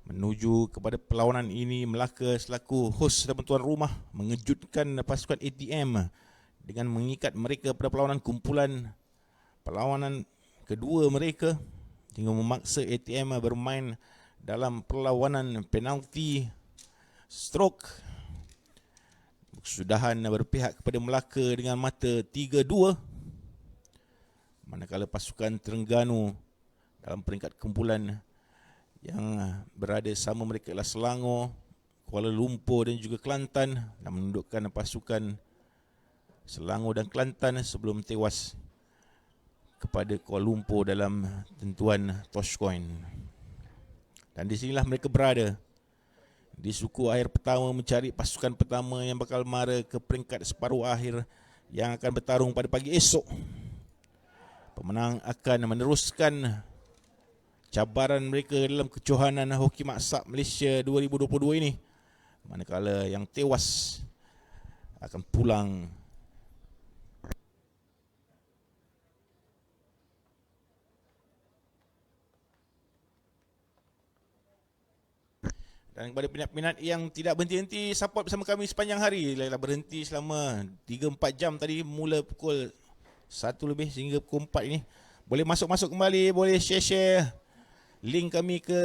Menuju kepada perlawanan ini, Melaka selaku hos dan tuan rumah mengejutkan pasukan ATM dengan mengikat mereka pada perlawanan kumpulan perlawanan kedua mereka hingga memaksa ATM bermain dalam perlawanan penalti stroke. Kesudahan berpihak kepada Melaka dengan mata 3-2, manakala pasukan Terengganu dalam peringkat kumpulan yang berada sama mereka ialah Selangor, Kuala Lumpur dan juga Kelantan, dan menundukkan pasukan Selangor dan Kelantan sebelum tewas kepada Kuala Lumpur dalam tentuan toss coin. Dan di sinilah mereka berada di suku akhir pertama mencari pasukan pertama yang bakal mara ke peringkat separuh akhir yang akan bertarung pada pagi esok. Pemenang akan meneruskan cabaran mereka dalam kejohanan Hoki Maksak Malaysia 2022 ini, manakala yang tewas akan pulang dan kepada minat-minat yang tidak berhenti-henti support bersama kami sepanjang hari. Ialah berhenti selama 3-4 jam tadi, mula pukul 1 lebih sehingga pukul 4 ini. Boleh masuk-masuk kembali, boleh share-share link kami ke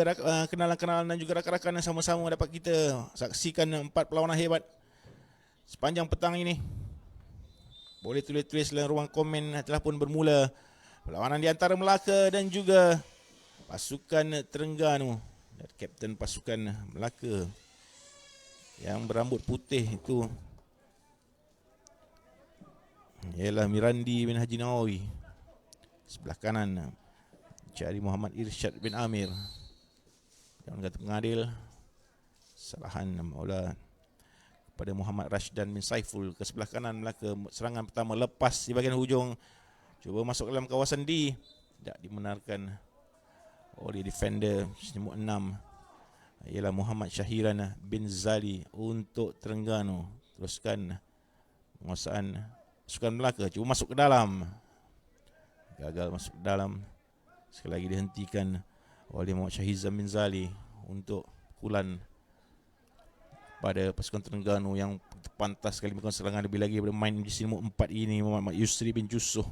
kenalan-kenalan dan juga rakan-rakan yang sama-sama dapat kita saksikan 4 perlawanan hebat sepanjang petang ini. Boleh tulis-tulis dalam ruang komen. Telah pun bermula perlawanan di antara Melaka dan juga pasukan Terengganu. Dan kapten pasukan Melaka yang berambut putih itu ialah Mirandi bin Haji Nawawi. Sebelah kanan cari Muhammad Irsyad bin Amir. Yang kata pengadil, salahan bola kepada Muhammad Rashdan bin Saiful. Ke sebelah kanan Melaka, serangan pertama lepas di bahagian hujung, cuba masuk dalam kawasan D, tidak dibenarkan oleh defender nombor 6 ialah Muhammad Syahiran bin Zali untuk Terengganu. Teruskan penguasaan pasukan Melaka, cuba masuk ke dalam, gagal masuk ke dalam. Sekali lagi dihentikan oleh Muhammad Syahizam bin Zali untuk pukulan pada pasukan Terengganu yang pantas sekali melakukan serangan lebih lagi pada main di sini 4 ini. Muhammad Yusri bin Jusuh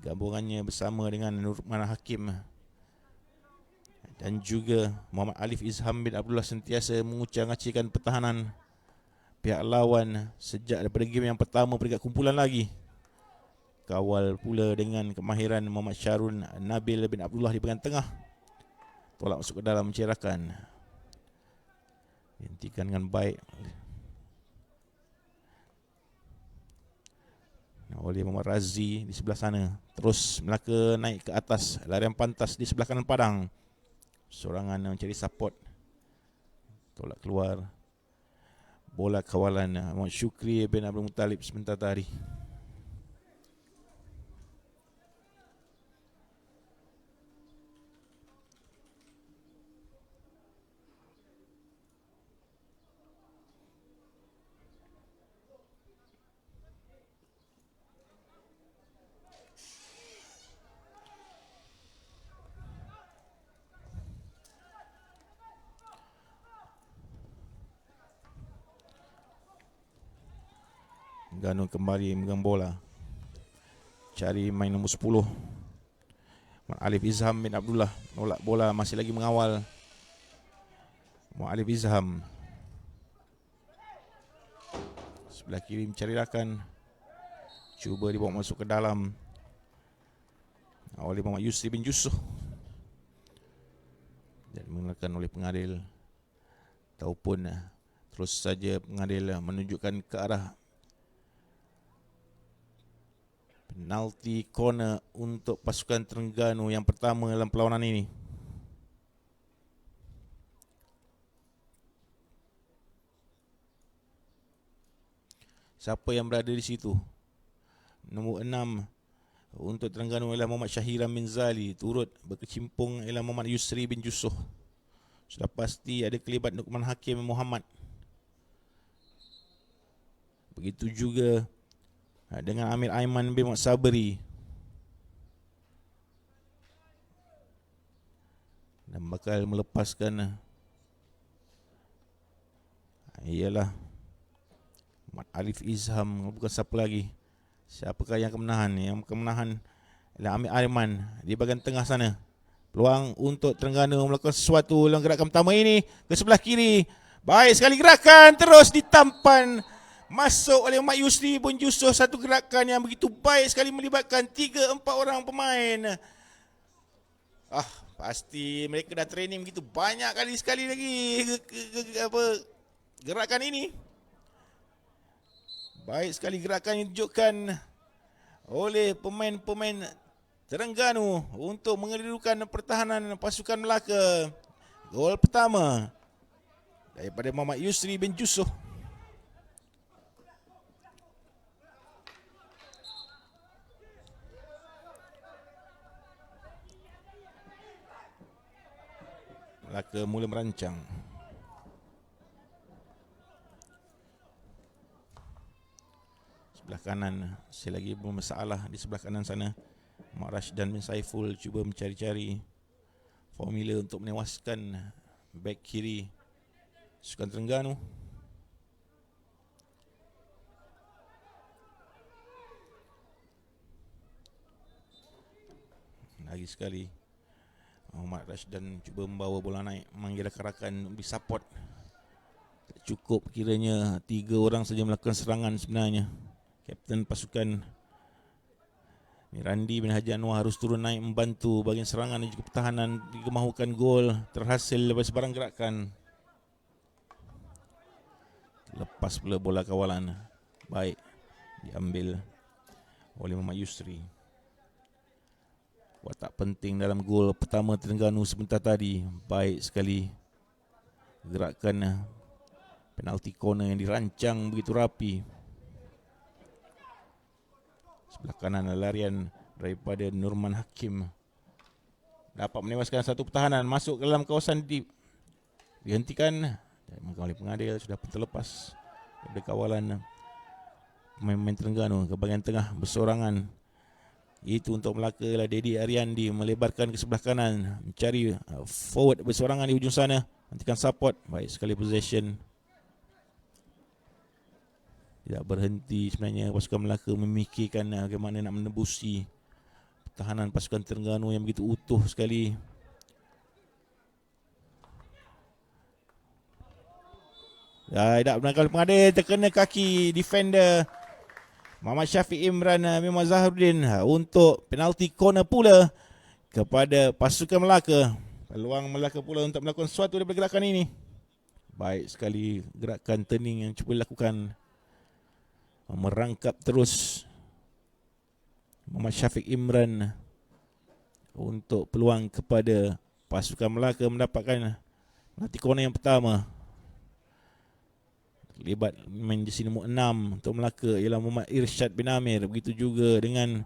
gabungannya bersama dengan Nurman Hakim dan juga Muhammad Alif Izham bin Abdullah sentiasa mengucang-acingkan pertahanan pihak lawan sejak daripada game yang pertama peringkat kumpulan lagi. Kawal pula dengan kemahiran Muhammad Syarun Nabil bin Abdullah di bahagian tengah. Tolak masuk ke dalam mencerakan. Hentikan dengan baik oleh Muhammad Razi di sebelah sana. Terus Melaka naik ke atas, larian pantas di sebelah kanan padang. Sorangan mencari support. Tolak keluar. Bola kawalan Muhammad Syukri bin Abdul Muttalib sebentar tadi. Terengganu kembali memegang bola, cari main nombor 10 Alif Izham bin Abdullah, nolak bola, masih lagi mengawal Alif Izham. Sebelah kiri mencari rakan, cuba dibawa masuk ke dalam oleh Muhammad Yusri bin Jusuh dan mengenakan oleh pengadil, ataupun terus saja pengadil menunjukkan ke arah penalti corner untuk pasukan Terengganu yang pertama dalam perlawanan ini. Siapa yang berada di situ? Nombor 6 untuk Terengganu ialah Muhammad Syahiran bin Zali. Turut berkecimpung ialah Muhammad Yusri bin Jusuh. Sudah pasti ada kelibat Nukman Hakim Muhammad. Begitu juga dengan Amir Aiman bin Muhammad Sabri. Dan bakal melepaskan ialah Mat Arif Izham, bukan siapa lagi. Siapakah yang akan menahan? Yang akan menahan ialah Amir Ariman di bahagian tengah sana. Peluang untuk Terengganu melakukan sesuatu dalam gerakan pertama ini ke sebelah kiri. Baik sekali gerakan, terus ditampan masuk oleh Mat Yusri Bun Yusof. Satu gerakan yang begitu baik sekali melibatkan 3-4 orang pemain. Pasti mereka dah training begitu banyak kali sekali lagi gerakan ini. Baik sekali gerakan yang ditunjukkan oleh pemain-pemain Terengganu untuk mengelirukan pertahanan pasukan Melaka. Gol pertama daripada Muhammad Yusri bin Yusof. Melaka mula merancang. Sebelah kanan, sekali lagi bermasalah di sebelah kanan sana. Mak Rashdan bin Saiful cuba mencari-cari formula untuk menewaskan back kiri sukan Terengganu. Lagi sekali Mak Rashdan cuba membawa bola naik, memanggil rakan-rakan lebih support. Tak cukup kiranya 3 orang saja melakukan serangan sebenarnya. Kapten pasukan Mirandi bin Haji Anwar harus turun naik membantu bahagian serangan dan juga pertahanan jika mahukan gol terhasil daripada sebarang gerakan. Lepas pula bola kawalan. Baik diambil oleh Muhammad Yusri. Watak penting dalam gol pertama Terengganu sebentar tadi. Baik sekali gerakan penalti corner yang dirancang begitu rapi. Sebelah kanan larian daripada Nurman Hakim dapat menewaskan satu pertahanan, masuk ke dalam kawasan dihentikan oleh pengadil. Sudah pun terlepas dari kawalan pemain-pemain Terengganu ke bahagian tengah bersorangan. Itu untuk Melaka lah Dedi Ariandi melebarkan ke sebelah kanan, mencari forward bersorangan di ujung sana, hentikan support. Baik sekali possession. Tidak berhenti sebenarnya pasukan Melaka memikirkan bagaimana nak menembusi pertahanan pasukan Terengganu yang begitu utuh sekali. Tidak benarkan pengadil, terkena kaki defender Muhammad Syafiq Imran bin Mazharuddin untuk penalti corner pula kepada pasukan Melaka. Peluang Melaka pula untuk melakukan sesuatu daripada gerakan ini. Baik sekali gerakan turning yang cuba dilakukan, merangkap terus Muhammad Syafiq Imran untuk peluang kepada pasukan Melaka mendapatkan penalti corner yang pertama. Terlibat main jersey nombor 6 untuk Melaka ialah Muhammad Irsyad bin Amir. Begitu juga dengan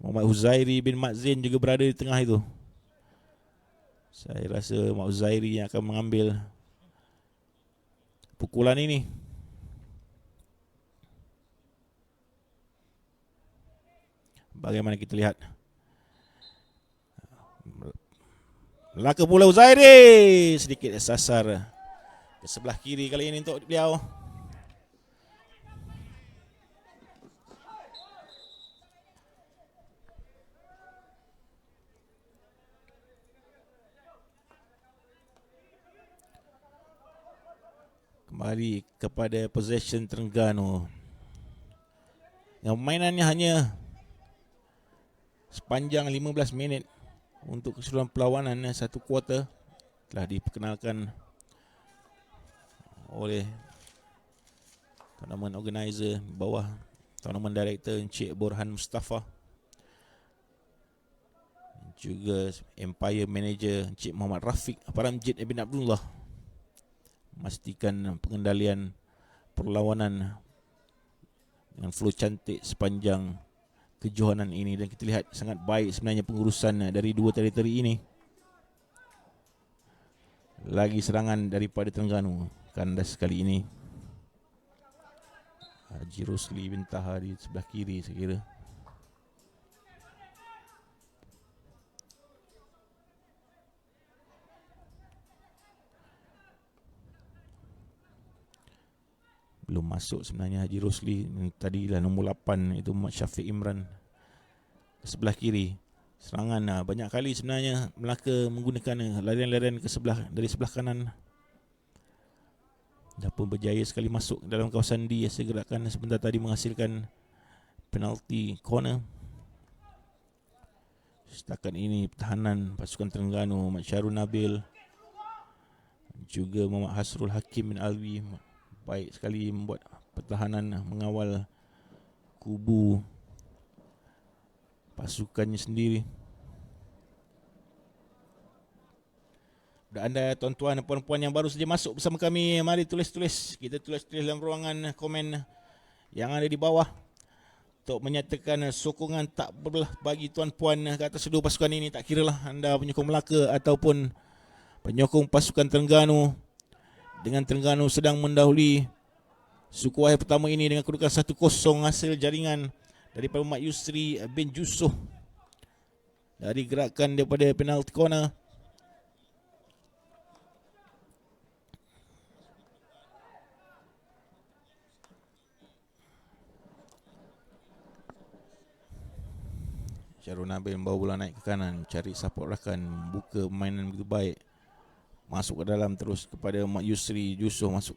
Muhammad Huzairi bin Mat Zain juga berada di tengah itu. Saya rasa Muhammad Huzairi yang akan mengambil pukulan ini. Bagaimana kita lihat, Melaka pula Huzairi sedikit sasar ke sebelah kiri kali ini untuk beliau. Kembali kepada possession Terengganu. Yang permainannya hanya sepanjang 15 minit untuk keseluruhan perlawanan. Satu kuarter telah diperkenalkan oleh tournament organizer bawah tournament director Encik Borhan Mustafa, juga Empire Manager Encik Muhammad Rafiq Paramjid Ibn Abdullah, memastikan pengendalian perlawanan dengan flow cantik sepanjang kejohanan ini. Dan kita lihat sangat baik sebenarnya pengurusan dari dua teritori ini. Lagi serangan daripada Terengganu kandas kali ini. Haji Rosli bin Taha di sebelah kiri saya kira. Belum masuk sebenarnya Haji Rosli. Tadi lah nombor 8 itu Muhammad Syafiq Imran. Sebelah kiri. Serangan banyak kali sebenarnya Melaka menggunakan larian-larian dari sebelah kanan. Dah pun berjaya sekali masuk dalam kawasan D. Segerakan sebentar tadi menghasilkan penalti corner. Setakat ini pertahanan pasukan Terengganu, Mat Syarul Nabil, juga Muhammad Hasrul Hakim bin Alwi baik sekali membuat pertahanan mengawal kubu pasukannya sendiri. Dan anda tuan-tuan dan puan-puan yang baru saja masuk bersama kami, mari tulis-tulis. Kita tulis-tulis dalam ruangan komen yang ada di bawah untuk menyatakan sokongan tak berbelah bagi tuan-puan ke atas kedua pasukan ini. Tak kiralah anda penyokong Melaka ataupun penyokong pasukan Terengganu. Dengan Terengganu sedang mendahului suku Wahai pertama ini dengan kedudukan 1-0 hasil jaringan daripada Mat Yusri bin Jusoh dari gerakan daripada penalti corner. Syarul Nabil membawa bola naik ke kanan, cari support rakan, buka permainan begitu baik. Masuk ke dalam terus kepada Mat Yusri Jusoh masuk.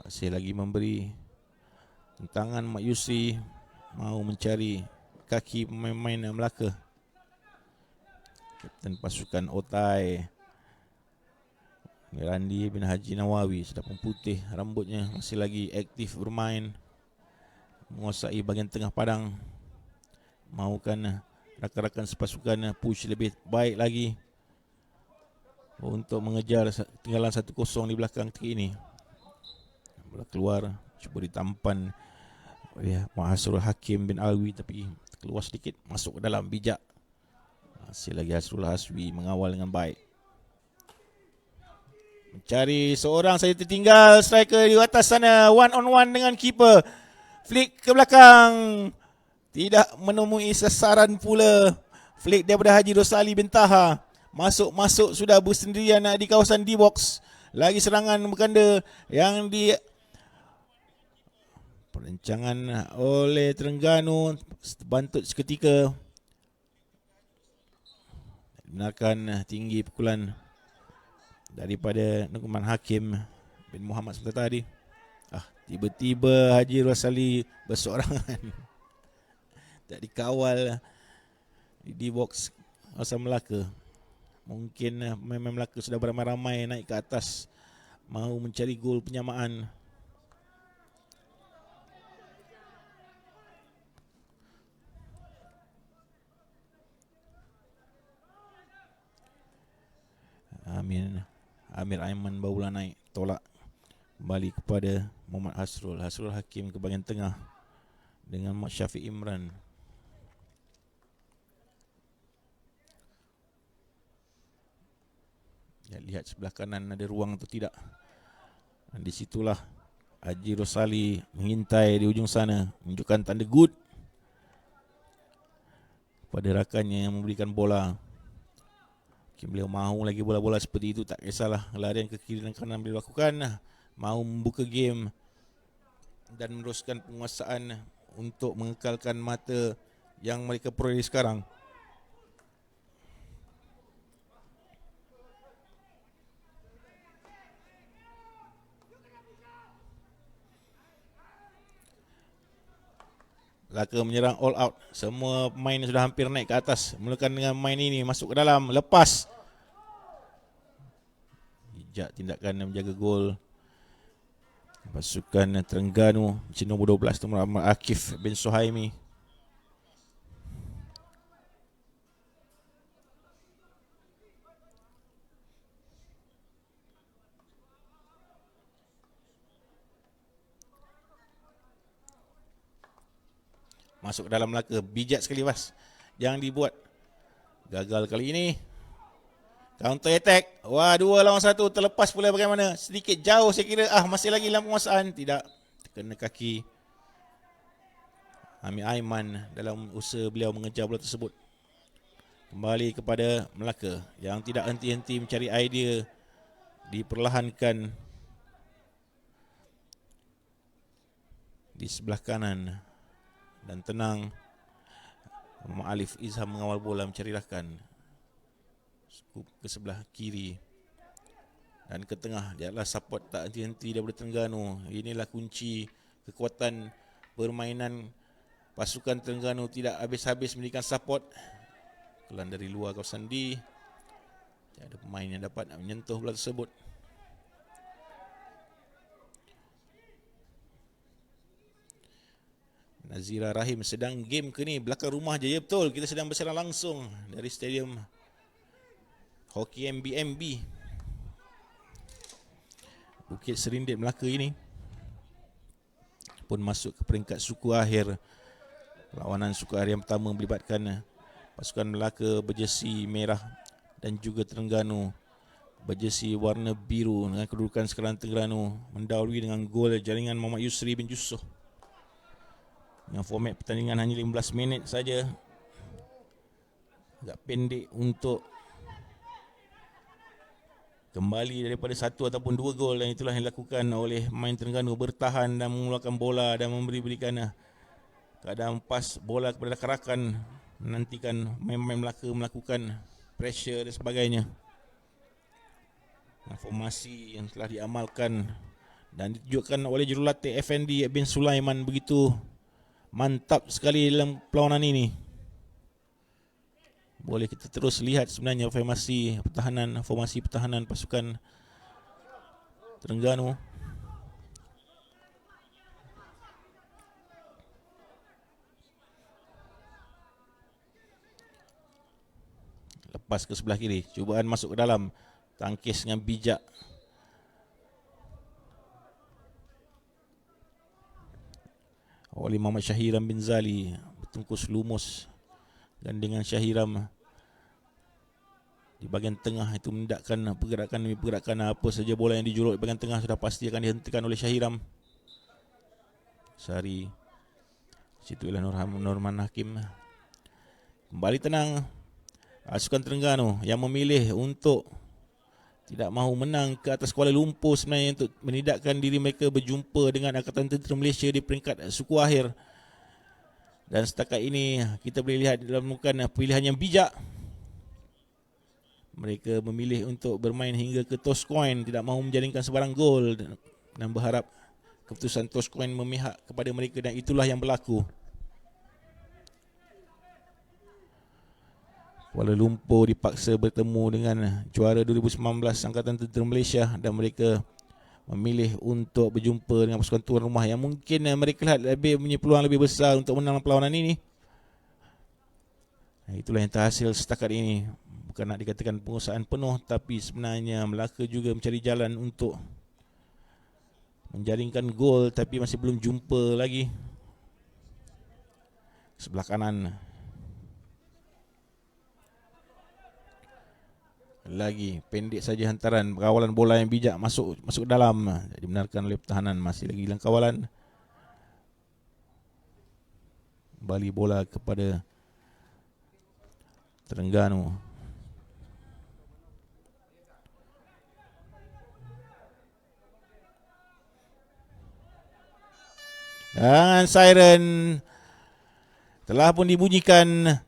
Masih lagi memberi tentangan. Mat Yusri mahu mencari kaki pemain-pemain Melaka. Kapten pasukan Otai Mirandi bin Haji Nawawi sudah pun putih rambutnya, masih lagi aktif bermain, menguasai bahagian tengah padang. Mahukan rakan-rakan sepasukan push lebih baik lagi untuk mengejar tinggalan 1-0 di belakang ketika ini. Bola keluar, cuba ditampan oleh Hasrul Hakim bin Alwi, tapi keluar sedikit, masuk ke dalam bijak. Masih lagi Hasrul Haswi mengawal dengan baik. Mencari seorang saja tertinggal, striker di atas sana, one on one dengan keeper. Flick ke belakang, tidak menemui sasaran pula. Flick daripada Haji Rosali bin Taha. Masuk sudah bersendirian di kawasan D-box. Lagi serangan berganda yang di perancangan oleh Terengganu, bantut seketika. Benarkan tinggi pukulan daripada Nukuman Hakim bin Muhammad sebentar tadi. Tiba-tiba Haji Rosali bersorangan. Tak dikawal di box asal Melaka. Mungkin pemain Melaka sudah beramai-ramai naik ke atas, mahu mencari gol penyamaan. Amir Aiman bawa bola naik, tolak kembali kepada Muhammad Hasrul Hakim ke bahagian tengah dengan Mat Syafiq Imran. Lihat sebelah kanan ada ruang atau tidak. Dan di situlah Haji Rosali mengintai di ujung sana, menunjukkan tanda good kepada rakannya yang memberikan bola. Mungkin beliau mahu lagi bola-bola seperti itu, tak kisahlah larian ke kiri dan kanan beliau lakukan. Mahu membuka game dan meneruskan penguasaan untuk mengekalkan mata yang mereka peroleh sekarang. Melaka menyerang all out. Semua pemain sudah hampir naik ke atas. Mulakan dengan main ini, masuk ke dalam, lepas. Bijak tindakan menjaga gol pasukan Terengganu, nombor 12 tu Muhammad Akif bin Suhaimi. Masuk ke dalam Melaka, bijak sekali pas yang dibuat. Gagal kali ini. Counter attack. Wah, 2 lawan 1, terlepas pula bagaimana. Sedikit jauh saya kira. Masih lagi dalam penguasaan. Tidak, kena kaki Amir Aiman dalam usaha beliau mengejar bola tersebut. Kembali kepada Melaka yang tidak henti-henti mencari idea. Diperlahankan di sebelah kanan dan tenang. Muhammad Alif Izham mengawal bola mencari rakan. Skup ke sebelah kiri dan ke tengah. Dia adalah support tak henti-henti daripada Terengganu. Inilah kunci kekuatan permainan pasukan Terengganu, tidak habis-habis memberikan support. Kelan dari luar kawasan D. Tiada pemain yang dapat menyentuh bola tersebut. Nazira Rahim sedang game ke ni belakang rumah je. Ya betul, kita sedang bersiaran langsung dari stadium Hoki MBMB Bukit Serindit Melaka ini. Pun masuk ke peringkat suku akhir. Lawanan suku akhir yang pertama melibatkan pasukan Melaka berjesi merah dan juga Terengganu berjesi warna biru. Dengan kedudukan sekarang Terengganu mendahului dengan gol jaringan Muhammad Yusri bin Yusof. Dengan format pertandingan hanya 15 minit saja, agak pendek untuk kembali daripada satu ataupun dua gol, dan itulah yang dilakukan oleh pemain Terengganu, bertahan dan mengeluarkan bola dan berikan keadaan pas bola kepada rakan-rakan, menantikan pemain Melaka melakukan pressure dan sebagainya. Formasi yang telah diamalkan dan ditunjukkan oleh jurulatih Effendi bin Sulaiman begitu mantap sekali dalam perlawanan ini. Boleh kita terus lihat sebenarnya formasi pertahanan pasukan Terengganu. Lepas ke sebelah kiri, cubaan masuk ke dalam, tangkis dengan bijak. Oleh Muhammad Syahiram bin Zali, bertungkus lumus gandingan Syahiram di bahagian tengah itu, menindakkan pergerakan apa saja bola yang dijuluk di bahagian tengah sudah pasti akan dihentikan oleh Syahiram. Sari, situ ialah Norman Hakim. Kembali tenang pasukan Terengganu yang memilih untuk tidak mahu menang ke atas Kuala Lumpur sebenarnya untuk menidakkan diri mereka berjumpa dengan Angkatan Tentera Malaysia di peringkat suku akhir. Dan setakat ini kita boleh lihat dalam bukan pilihan yang bijak. Mereka memilih untuk bermain hingga ke toss coin, tidak mahu menjaringkan sebarang gol dan berharap keputusan toss coin memihak kepada mereka, dan itulah yang berlaku. Kuala Lumpur dipaksa bertemu dengan juara 2019 Angkatan Tentera Malaysia, dan mereka memilih untuk berjumpa dengan pasukan tuan rumah yang mungkin mereka lihat punya peluang lebih besar untuk menang perlawanan ini. Itulah yang terhasil setakat ini. Bukan nak dikatakan penguasaan penuh, tapi sebenarnya Melaka juga mencari jalan untuk menjaringkan gol, tapi masih belum jumpa lagi. Sebelah kanan lagi pendek saja hantaran, kawalan bola yang bijak masuk ke dalam, dibenarkan oleh pertahanan. Masih lagi dalam kawalan, kembali bola kepada Terengganu. Dan siren telah pun dibunyikan.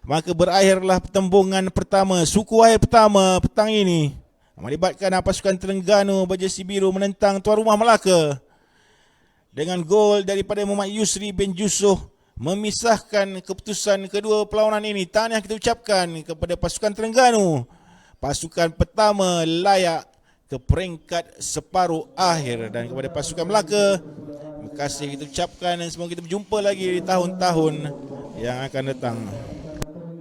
Maka berakhirlah pertembungan pertama, suku akhir pertama petang ini, melibatkan pasukan Terengganu berjesi biru menentang tuan rumah Melaka. Dengan gol daripada Muhammad Yusri bin Yusof memisahkan keputusan kedua perlawanan ini. Tahniah kita ucapkan kepada pasukan Terengganu. Pasukan pertama layak ke peringkat separuh akhir, dan kepada pasukan Melaka, terima kasih kita ucapkan, dan semoga kita berjumpa lagi di tahun-tahun yang akan datang.